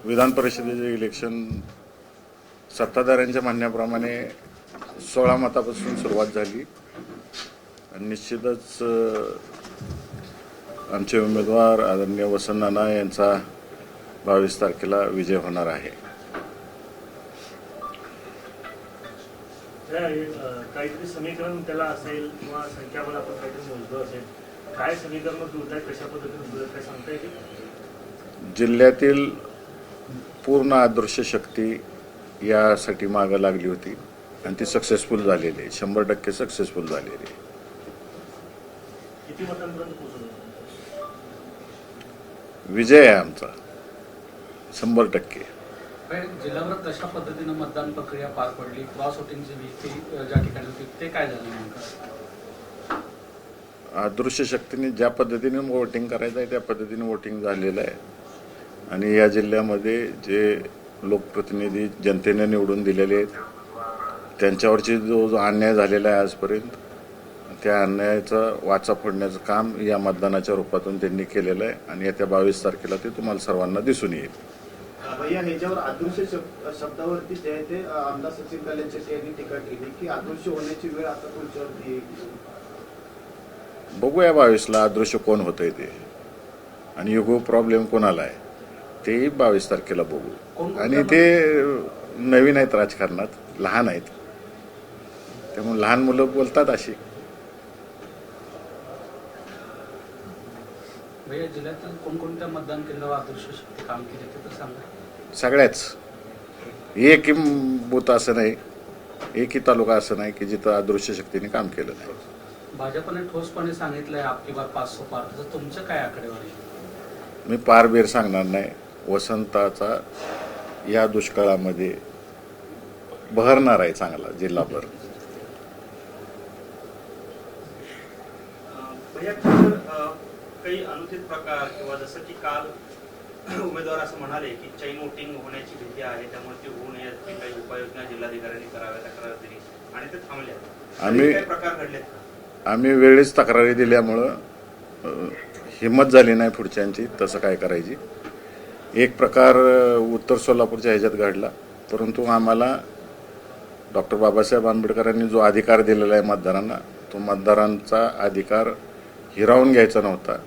विधान परिषदेचे इलेक्शन सत्ताधाऱ्यांच्या म्हणण्याप्रमाणे 16 मतापासून सुरुवात झाली आणि निश्चितच आमचे उमेदवार आदरणीय वसंत नाना यांचा 22 तारखेला विजय होणार आहे. काहीतरी समीकरण त्याला असेल किंवा संख्याबळ आपण काहीतरी मोजलं असेल, काय समीकरण जुळत आहे, कशा पद्धतीने जुळत काय सांगता येईल? जिल्ह्यातील पूर्ण अदृश्य शक्ती यासाठी मागं लागली होती आणि ती सक्सेसफुल झालेली आहे, 100% सक्सेसफुल झालेली आहे. किती मतांपर्यंत पोहोचलो? विजय आहे आमचा 100%. जिल्ह्यावर कशा पद्धतीने मतदान प्रक्रिया पार पडली, क्रॉस वोटिंगची ज्या ठिकाणी होती ते काय झालं नेमकं? अदृश्य शक्तीने ज्या पद्धतीने वोटिंग करायचं आहे त्या पद्धतीने वोटिंग झालेलं आहे आणि या जिल्ह्यामध्ये जे लोकप्रतिनिधी जनतेने निवडून दिलेले आहेत त्यांच्यावरची जो अन्याय झालेला आहे आजपर्यंत, त्या अन्यायाचा वाचा फोडण्याचं काम या मतदानाच्या रूपातून त्यांनी केलेलं आहे आणि येत्या 22 तारखेला ते तुम्हाला सर्वांना दिसून येईल. भैया, ह्याच्यावर अदृश्य शब्दावरती जे आहे ते आमदार सचिन कल्याणचे यांनी टीका केली की अदृश्य होण्याची वेळ आता तुमच्यावरती येईल. बघूया 22ला अदृश्य कोण होतंय ते आणि युगो प्रॉब्लेम कोणाला आहे तेही 22 तारखेला बघू. आणि ते नवीन आहेत राजकारणात, लहान आहेत, त्यामुळे लहान मुलं बोलतात अशी. भैया, जिल्ह्यातील कोणकोणत्या मतदान केंद्रावर अदृश्य शक्ती काम केली ते तर सांगा. सगळ्याच, एकही बूथ असं नाही, एकही तालुका असं नाही की जिथं अदृश्य शक्तीने काम केलं नाही. भाजपने ठोसपणे सांगितलंय आपकी बार 500 पार, तर तुमचं काय आकडेवारी? मी पार बेर सांगणार नाही. वसंताचा या दुष्काळामध्ये बहरणार आहे चांगला जिल्हाभर. भैया, काही अनुचित प्रकार किंवा जसं की काल उमेदवार असं म्हणाले की चैन वोटिंग होण्याची भीती आहे, त्यामुळे ती होऊ नये याची काही उपाययोजना जिल्हाधिकाऱ्यांनी कराव्या, तक्रार दिली आणि ते थांबले. काय प्रकार घडले? आम्ही वेळेस तक्रारी दिल्यामुळं हिंमत झाली नाही पुढच्यांची तसं काय करायची. एक प्रकार उत्तर सोलापूरच्या ह्याच्यात घडला, परंतु आम्हाला डॉक्टर बाबासाहेब आंबेडकरांनी जो अधिकार दिलेला आहे मतदारांना, तो मतदारांचा अधिकार हिरावून घ्यायचा नव्हता.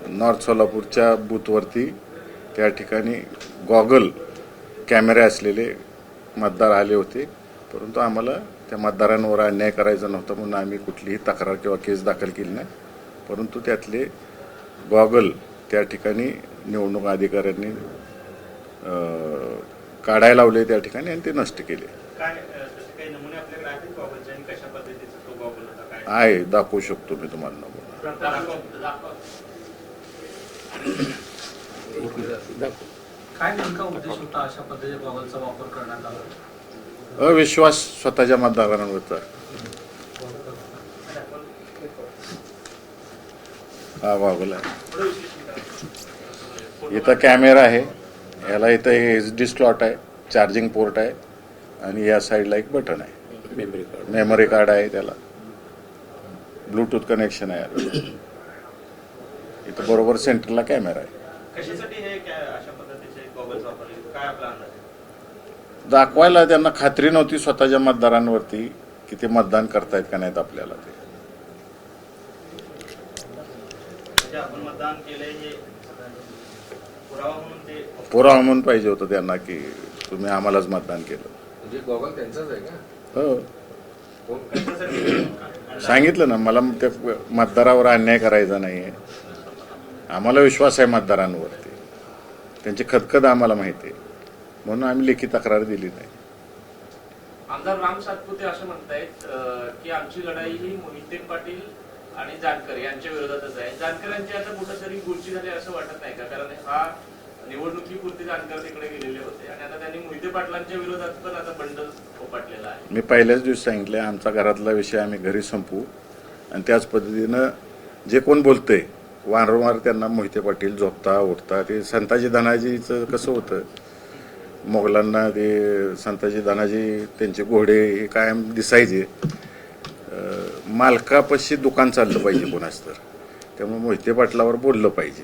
नॉर्थ सोलापूरच्या बूथवरती त्या ठिकाणी गॉगल कॅमेरे असलेले मतदार आले होते, परंतु आम्हाला त्या मतदारांवर अन्याय करायचा नव्हता म्हणून आम्ही कुठलीही तक्रार किंवा केस दाखल केली नाही. परंतु त्यातले गॉगल त्या ठिकाणी निवडणूक अधिकाऱ्यांनी काढायला लावले त्या ठिकाणी आणि ते नष्ट केले. आहे, दाखवू शकतो मी तुम्हाला नमुना. काय नेमका उद्देश होता अशा पद्धतीच्या गॉगलचा वापर करण्यात आला? अविश्वास स्वतःच्या मतदारांवरचा. हा गॉगल आहे, इथं कॅमेरा आहे, याला इथं HD स्लॉट आहे, चार्जिंग पोर्ट आहे आणि या साईडला एक बटन आहे, मेमरी कार्ड आहे, त्याला ब्लूटूथ कनेक्शन आहे. इथं बरोबर सेंटरला कॅमेरा आहे. कशासाठी हे अशा पद्धतीचे गॉगल्स वापरले, काय आपला अंदाज? दाखवायला त्यांना खात्री नव्हती स्वतःच्या मतदारांवरती की ते मतदान करतायत का नाहीत आपल्याला. ते म्हणजे आपण मतदान केलंय हे पुरावा म्हणून, ते पुरावा म्हणून पाहिजे होतं त्यांना की तुम्ही आम्हालाच मतदान केलं. म्हणजे गॉगल त्यांचाच आहे का? हो, कशासाठी? सांगितलं ना, मला त्या मतदारावर अन्याय करायचा नाही आहे. आम्हाला विश्वास आहे मतदारांवरती, त्यांची खदखद आम्हाला माहिती आहे, म्हणून आम्ही लेखी तक्रार दिली नाही. आमदार राम सातपुते असं म्हणतायत की आमची लढाई ही मोहिते पाटील आणि जानकर यांच्या विरोधातच आहे. जानकरांची आता कुठेतरी गुरची झाली असं वाटत नाही का? कारण हा निवडणुकीपुरती जानकर तिकडे गेलेले होते आणि आता त्यांनी मोहिते पाटलांच्या विरोधात पण आता बंड फोपाटलेला आहे. मी पहिल्याच दिवशी सांगितलं, आमचा घरातला विषय आम्ही घरी संपवू आणि त्याच पद्धतीनं जे कोण बोलतंय वारंवार त्यांना मोहिते पाटील झोपता उठता. ते संताजी धनाजीचं कसं होतं, मोगलांना ते संताजी धनाजी त्यांचे घोडे हे कायम दिसायचे. मालकापाशी दुकान चाललं पाहिजे कोणाच तर, त्यामुळे मोहिते पाटलावर बोललं पाहिजे.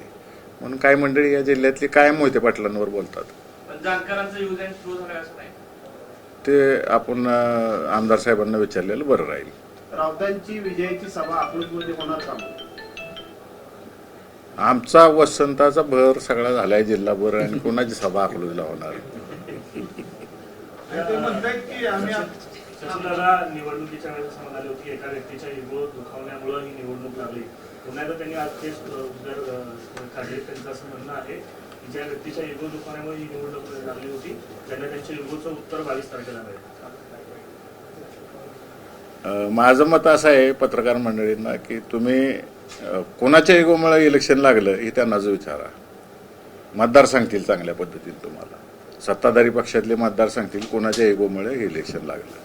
म्हणून काही मंडळी या जिल्ह्यातली कायम मोहिते पाटलांवर बोलतात. पण जानकरांचं यूज अँड थ्रो झालंय असं नाही. ते आपण आमदार साहेबांना विचारलेलं बरं राहील. राऊतांची विजयाची सभा अकलूजमध्ये होणार का? आमचा वसंताचा भर सगळा झालाय जिल्हाभर आणि कोणाची सभा अकलूजला होणार. ते म्हणतायत की आम्ही शशिकला निवडणुकीच्या वेळेस असं म्हणाले होते की एका व्यक्तीच्या इगो दुखावण्यामुळे ही निवडणूक लागली. पुन्हा एकदा त्यांनी आज तेच उद्गार काढले. त्यांचं असं म्हणणं आहे की ज्या व्यक्तीच्या इगो दुखावण्यामुळे ही निवडणूक लागली होती त्यांना त्यांच्या इगोचं उत्तर 22 तारखेला मिळेल. माझं मत असं आहे पत्रकार मंडळींना की तुम्ही कोणाच्या इगोमुळे इलेक्शन लागलं हे त्यांनाच विचारा. मतदार सांगतील चांगल्या पद्धतीने तुम्हाला. सत्ताधारी पक्षातले मतदार सांगतील कोणाच्या इगोमुळे हे इलेक्शन लागलं.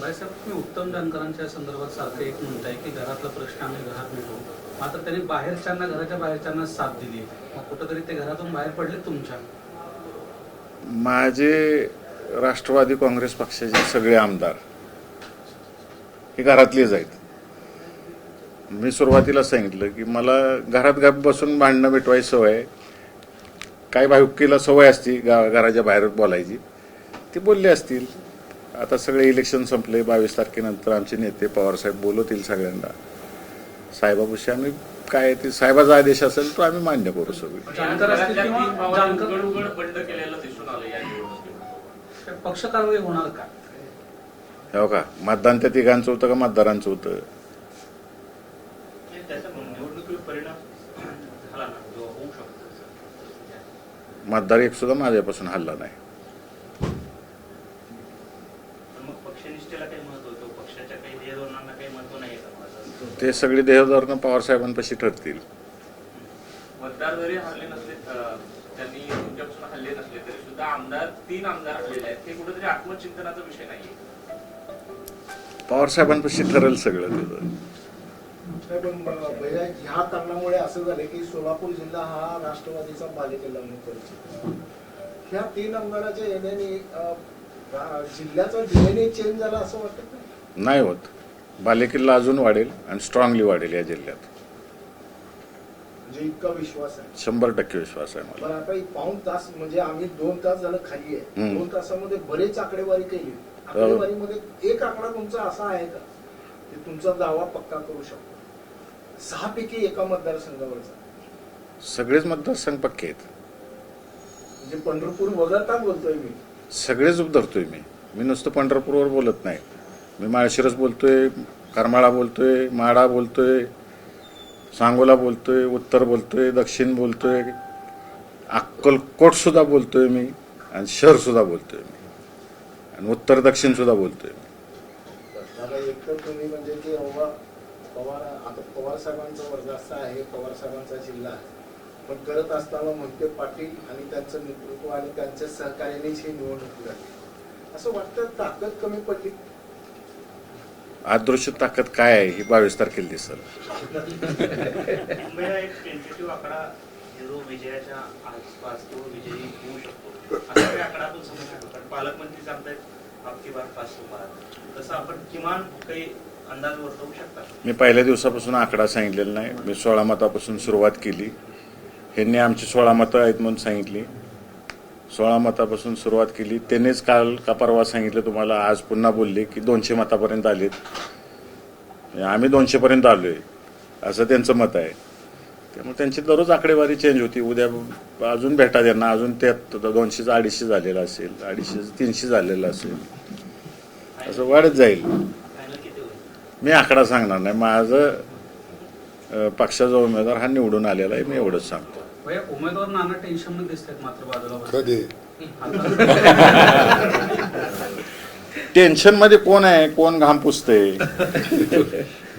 भाईसाहेब, तुम्ही उत्तम जानकरांच्या संदर्भात सारखं एक म्हणताय की घरातला प्रश्न आम्ही घरात मिटवू, मात्र त्यांनी बाहेरच्यांना, घराच्या बाहेरच्यांना साथ दिली. मग कुठंतरी ते घरातून बाहेर पडले तुमच्या? माझे राष्ट्रवादी काँग्रेस पक्षाचे सगळे आमदार हे घरातलेच आहेत. मी सुरुवातीला सांगितलं की मला घरात गप बसून भांडणं मिटवायची सवय आहे. काही भावकीला सवय असती घराच्या बाहेर बोलायची, ते बोलले असतील. आता सगळे इलेक्शन संपले. 22 तारखेनंतर आमचे नेते पवारसाहेब बोलवतील सगळ्यांना. साहेबापाशी आम्ही काय ते साहेबाचा आदेश असेल तो आम्ही मान्य करू सगळे. जानकर असतील घरातल्या किंवा तीन भावांनी जानकर- उघड उघड बंड केलेलं दिसून आलं या निवडणुकीत. पक्ष कारवाई होणार का? हो का, मतदान त्या तिघांचं होतं का मतदारांचं होतं? त्याचा निवडणुकीवर परिणाम झाला ना, जो होऊ शकतो. मतदार एक सुद्धा माझ्यापासून हल्ला नाही. पण मग पक्षनिष्ठेला काही महत्व होतं, पक्षाच्या काही ध्येयधोरणांना काही महत्व नाही का माझं? ते सगळे देहधोरणं पवारसाहेबांपाशी ठरतील. मतदार जरी हरले नसले, त्यांनी तुमच्यापासून हल्ले नसले तरी सुद्धा आमदार 3 आमदार हरलेले आहेत. हे कुठेतरी आत्मचिंतनाचा विषय नाहीये. पवारसाहेबांपाशी ठरेल सगळं त्याचं. पण भैया ह्या कारणामुळे असं झालं की सोलापूर जिल्हा हा राष्ट्रवादीचा बालेकिल्ला म्हणून परिचित. ह्या 3 आमदाराच्या येण्याने जिल्ह्याचा डीएनए चेंज झाला असं वाटत नाही? नाही होत. बालेकिल्ला अजून वाढेल आणि स्ट्रॉंगली वाढेल या जिल्ह्यात. म्हणजे इतका विश्वास आहे? 100% विश्वास आहे मला. पण आता 1 तास म्हणजे आम्ही 2 तास झालं खाली आहे. 2 तासामध्ये बरेच आकडेवारी केली. आकडेवारीमध्ये एक आकडा तुमचा असा आहे का की तुमचा दावा पक्का करू शकतो? 6 पैकी एका मतदारसंघावरचा. सगळेच मतदारसंघ पक्के आहेत. म्हणजे पंढरपूर वगळता बोलतोय मी. सगळेच धरतोय मी. मी नुसतं पंढरपूरवर बोलत नाही. मी माळशिरस बोलतोय, करमाळा बोलतोय, माडा बोलतोय, सांगोला बोलतोय, उत्तर बोलतोय, दक्षिण बोलतोय, अक्कलकोट सुद्धा बोलतोय मी, आणि शहर सुद्धा बोलतोय मी, आणि उत्तर दक्षिण सुद्धा बोलतोय मी. दादा, एक तर तुम्ही म्हणजे की आता पवार साहेबांचा वर्ग असा आहे, पवार साहेबांचा जिल्हा आहे, पण करत असताना मोहिते पाटील आणि त्यांचं नेतृत्व आणि त्यांच्या सहकार्यानेच ही निवडणूक झाली. असं वाटतं ताकद कमी पडली? अदृश्य ताकद काय आहे ही 22 तारखेला दिसेल. मुंबईला एक टेंटेटिव्ह आकडा जो विजयाच्या आसपास तो विजयी होऊ शकतो असा काही आकडा आपण समजू शकतो. कारण पालकमंत्री सांगतायत आपकी बार 500 पार. तसं आपण किमान काही अंदाज वर्तवू शकता? मी पहिल्या दिवसापासून आकडा सांगितलेला नाही. मी 16 मतापासून सुरुवात केली. ह्यांनी आमची 16 मतं आहेत म्हणून सांगितली. 16 मतापासून सुरुवात केली. त्यांनीच काल का परवा सांगितलं तुम्हाला, आज पुन्हा बोलले की 200 मतापर्यंत आलेत. आम्ही 200 पर्यंत आलोय असं त्यांचं मत आहे. त्यामुळे त्यांची दररोज आकडेवारी चेंज होती. उद्या अजून भेटा त्यांना, अजून त्यात 200 250 झालेलं असेल, 250 300 झालेलं असेल, असं वाढत जाईल. फायनल किती होईल? मी आकडा सांगणार नाही. माझं पक्षाचा उमेदवार हा निवडून आलेला आहे, मी एवढंच सांगतो. भैया, उमेदवार नाना टेन्शन मध्ये दिसतात मात्र बाजूला कधी टेन्शन मध्ये कोण आहे, कोण घाम पुसतंय?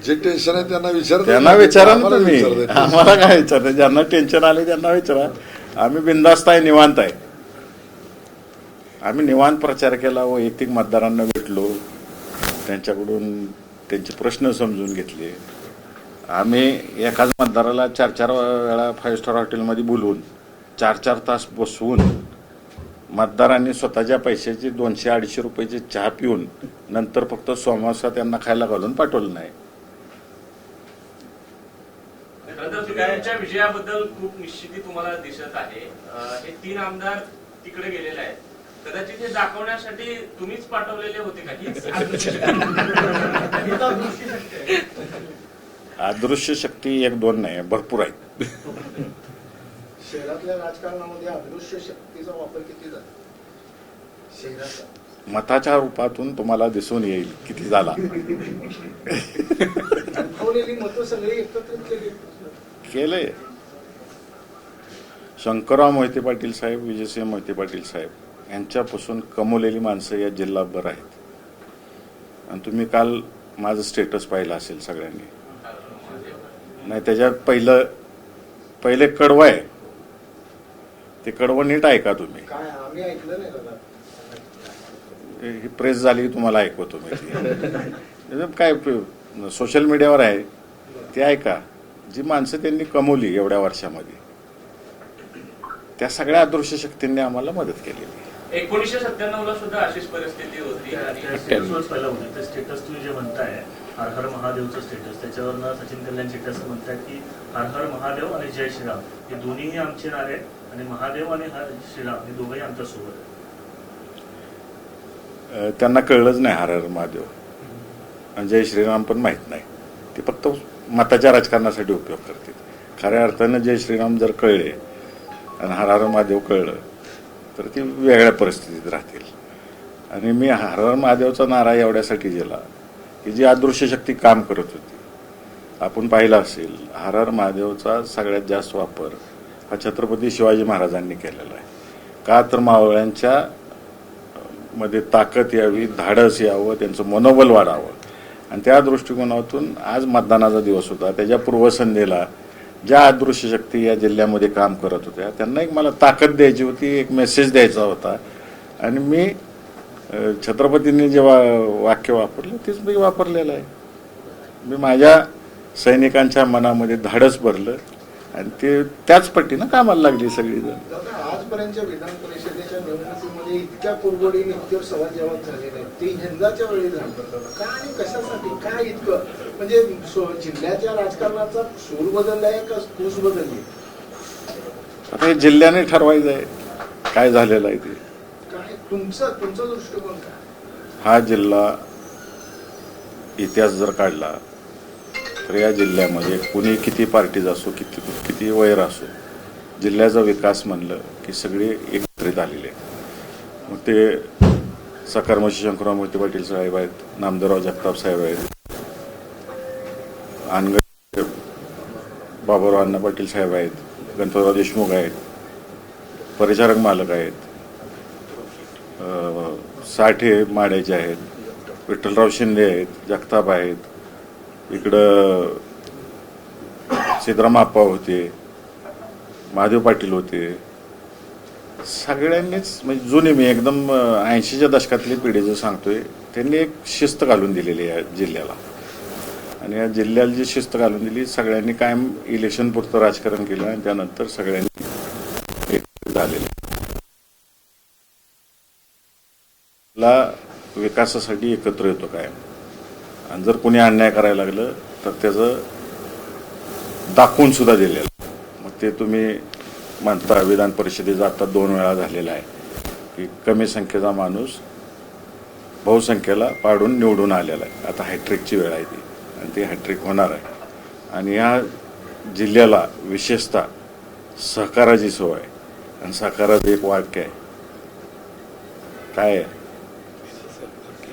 जे टेन्शन आहे त्यांना विचार, त्यांना विचारा ना तुम्ही. आम्हाला काय विचारतं? ज्यांना टेन्शन आले त्यांना विचारा. आम्ही बिनधास्त आहे, निवांत आहे. आम्ही निवांत प्रचार केला, वैयक्तिक मतदारांना भेटलो, त्यांच्याकडून त्यांचे प्रश्न समजून घेतले. आम्ही एकाच मतदाराला 4-4 वेळा 5 स्टार हॉटेलमध्ये बोलवून 4-4 तास बसवून मतदारांनी स्वतःच्या पैशाचे 200-250 रुपयाचे चहा पिऊन नंतर फक्त समोसा त्यांना खायला घालून पाठवलं नाही. खरं तर तुम्ही तुमच्या विजयाबद्दल खूप निश्चिती तुम्हाला दिसत आहे. हे 3 आमदार तिकडे गेलेले आहेत. कदाचित हे दाखवण्यासाठी तुम्हीच पाठवलेले होते का? अदृश्य शक्ती 1-2 नाही, भरपूर आहेत. शहरातल्या राजकारणामध्ये अदृश्य शक्तीचा वापर किती झाला शहराचा? मताच्या रूपातून तुम्हाला दिसून येईल किती झाला. दाखवलेली मतं सगळी एकत्रित केलंय. शंकरराव मोहिते पाटील साहेब, विजयसिंह मोहिते पाटील साहेब यांच्यापासून कमवलेली माणसं या जिल्हाभर आहेत. आणि तुम्ही काल माझं स्टेटस पाहिलं असेल सगळ्यांनी. नाही, त्याच्यात पहिले कडवं आहे. ते कडवं नीट ऐका तुम्ही. काय आम्ही ऐकलं नाही दादा. ही प्रेस झाली तुम्हाला ऐकवतो मी. काय सोशल मीडियावर आहे ते ऐका. जी माणसं त्यांनी कमवली एवढ्या वर्षामध्ये त्या सगळ्या अदृश्य शक्तींनी आम्हाला मदत केलेली. 1997ला सुद्धा अशीच परिस्थिती होती. स्टेटसवर पहिला होतं ते स्टेटस तुम्ही जे म्हणताय हर हर महादेवचं स्टेटस, त्याच्यावरनं सचिन कल्याण शेट्टी असं म्हणतात की हर हर महादेव आणि जय श्रीराम हे दोन्हीही आमचे नारे आहेत आणि महादेव आणि श्रीराम हे दोघंही आमच्या सोबत आहेत. त्यांना कळलंच नाही हर हर महादेव आणि जय श्रीराम पण माहीत नाही. ते फक्त मताच्या राजकारणासाठी उपयोग करतील. खऱ्या अर्थानं जय श्रीराम जर कळले आणि हर हर महादेव कळलं तर ती वेगळ्या परिस्थितीत राहतील. आणि मी हर हर महादेवचा नारा एवढ्यासाठी दिला की जी अदृश्य शक्ती काम करत होती. आपण पाहिलं असेल हर हर महादेवचा सगळ्यात जास्त वापर हा छत्रपती शिवाजी महाराजांनी केलेला आहे. का तर मावळ्यांच्या मध्ये ताकद यावी, धाडस यावं, त्यांचं मनोबल वाढावं. आणि त्या दृष्टिकोनातून आज मतदानाचा दिवस होता. त्याच्या पूर्वसंध्येला ज्या अदृश्य शक्ती या जिल्ह्यामध्ये काम करत होत्या त्यांना एक मला ताकद द्यायची होती, एक मेसेज द्यायचा होता. आणि मी छत्रपतींनी जेव्हा वाक्य वापरलं तेच मी वापरलेलं आहे. मी माझ्या सैनिकांच्या मनामध्ये धाडस भरलं आणि ते त्याच पट्टीनं कामाला लागली सगळीजण. आजपर्यंतच्या विधान परिषदेच्या निवडणुकीमध्ये इतक्या कुरघोडीने इतके सवाल जवाब झाले नाही. ते यंदाच्या वेळी झालं का आणि कशासाठी? काय इतकं म्हणजे जिल्ह्याच्या राजकारणाचा सूर बदललाय का कूस बदलली? आता हे जिल्ह्याने ठरवायचं आहे काय झालेलं आहे ते. काय तुमचा दृष्टिकोन काय? हा जिल्हा इतिहास जर काढला तर या जिल्ह्यामध्ये कुणी किती पार्टीज असो, किती वैर असो, जिल्ह्याचा विकास म्हणलं की सगळे एकत्रित आलेले. मग ते सकर्मशी शंकरराव मोहिते पाटील साहेब आहेत, नामदेवराव जगताप साहेब आहेत, अनगड बाबूराव अण्णा पाटील साहेब आहेत, गणपतराव देशमुख आहेत, परिचारक मालक आहेत, साठे माड्याचे आहेत, विठ्ठलराव शिंदे आहेत, जगताप आहेत, इकडं सिद्धराम आप्पा होते, महादेव पाटील होते. सगळ्यांनीच म्हणजे जुने मी एकदम 80च्या दशकातली पिढी जो सांगतोय त्यांनी एक शिस्त घालून दिलेली आहे जिल्ह्याला. आणि या जिल्ह्याला जी शिस्त घालून दिली सगळ्यांनी कायम इलेक्शन पुरतं राजकारण केलं आणि त्यानंतर सगळ्यांनी एक झालेलं. विकासासाठी एकत्र येतो कायम. आणि जर कोणी अन्याय करायला लागलं तर त्याचं दाखवून सुद्धा दिलेलं. मग ते तुम्ही म्हणता विधान परिषदेचा आता 2 वेळा झालेला आहे की कमी संख्येचा माणूस बहुसंख्येला पाडून निवडून आलेला आहे. आता हॅट्रिकची वेळ आहे ती आणि ती हॅट्रिक होणार आहे. आणि या जिल्ह्याला विशेषतः सहकाराची सोय आहे. आणि सहकाराचं एक वाक्य आहे काय आहे?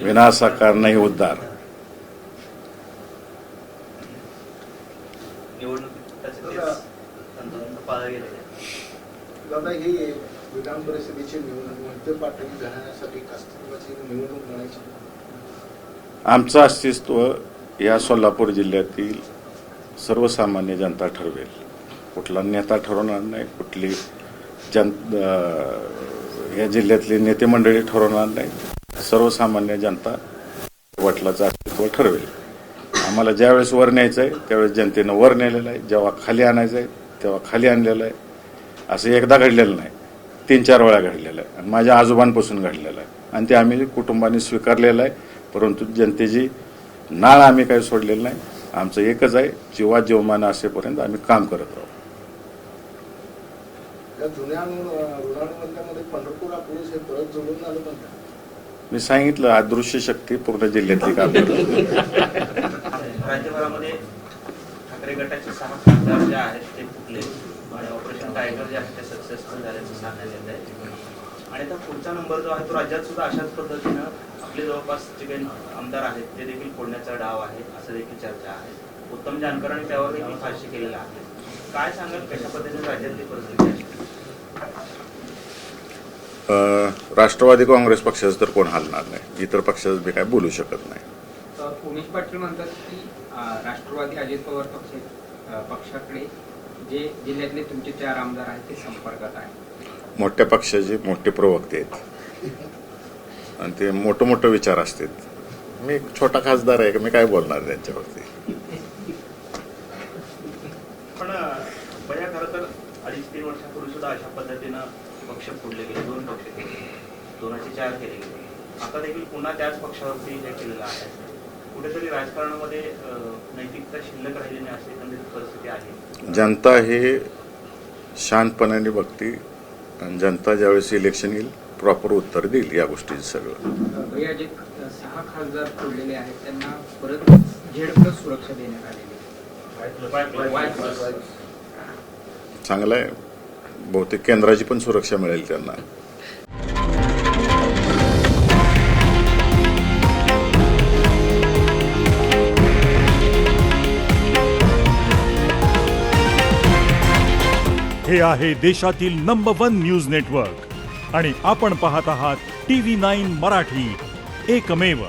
विनासहकार नाही उद्धार. दादा ही विधान परिषदेची निवडणूक मोहिते पाटील घराण्यासाठी अस्तित्वाची निवडणूक म्हणायची. आमचं अस्तित्व या सोलापूर जिल्ह्यातील सर्वसामान्य जनता ठरवेल. कुठला नेता ठरवणार नाही, कुठली या जिल्ह्यातली नेते मंडळी ठरवणार नाही. सर्वसामान्य जनता वडिलाचं अस्तित्व ठरवेल. आम्हाला ज्यावेळेस वर न्यायचं आहे त्यावेळेस जनतेनं वर नेलेलं आहे, जेव्हा खाली आणायचं आहे तेव्हा खाली आणलेलं आहे. असं एकदा घडलेलं नाही, 3-4 वेळा घडलेलं आहे आणि माझ्या आजोबांपासून घडलेलं आहे. आणि ते आम्ही कुटुंबाने स्वीकारलेलं आहे. परंतु जनतेची नाळ आम्ही काही सोडलेलं नाही. आमचं एकच आहे, जीवात जीवमान असेपर्यंत आम्ही काम करत राहू. त्या जुन्या ऋणानुबंधामध्ये पंढरपूर अकलूज हे परत जोडून झालं पण का? मी सांगितलं अदृश्य शक्ती पूर्ण जिल्ह्यातली काम करते. राज्यभरामध्ये ठाकरे गटाचे 6 खासदार जे आहेत ते फुटले आणि ऑपरेशन टायगर जे आहे ते सक्सेसफुल झाल्याचं सांगण्यात येत आहे. आणि आता पुढचा नंबर जो आहे तो राज्यात सुद्धा अशाच पद्धतीनं आपले जवळपास जे काही आमदार आहेत ते देखील फोडण्याचा डाव आहे असं देखील चर्चा आहे. उत्तम जानकरांनी त्यावर देखील भाष्य केलेलं आहे. काय सांगाल कशा पद्धतीने राज्यातली परिस्थिती आहे? राष्ट्रवादी काँग्रेस पक्षाचं तर कोण हलणार नाही, इतर पक्षाचं मी काय बोलू शकत नाही. उमेश पाटील म्हणतात की राष्ट्रवादी अजित पवार पक्षाकडे जे जिल्ह्यातले तुमचे 4 आमदार आहेत ते संपर्कात आहे. मोठ्या पक्षाचे मोठे प्रवक्ते आहेत आणि ते मोठं विचार असतात. मी एक छोटा खासदार आहे, मी काय बोलणार त्यांच्यावरती. पण बऱ्या खरं तर 2.5-3 वर्षापूर्वी सुद्धा अशा पद्धतीनं पक्ष फोडले गेले, 2 पक्ष केले गेले, 2चे 4 केले गेले. आता देखील पुन्हा त्याच पक्षावरती हे केलेलं आहे. कुठेतरी राजकारणामध्ये नैतिकता शिल्लक राहिली नाही अशी एकंदरीत परिस्थिती आहे. जनता हे शांतपणाने बघते आणि जनता ज्यावेळेस इलेक्शन येईल प्रॉपर उत्तर देईल या गोष्टीचं सगळं. भैया जे 6 खासदार फोडलेले आहेत त्यांना परत झेड+ सुरक्षा देण्यात आलेली आहे. चांगलं आहे, बहुतेक केंद्राची पण सुरक्षा मिळेल त्यांना. हे आहे देशातील नंबर 1 न्यूज नेटवर्क आणि आपण पाहत आहात TV9 मराठी, एकमेव.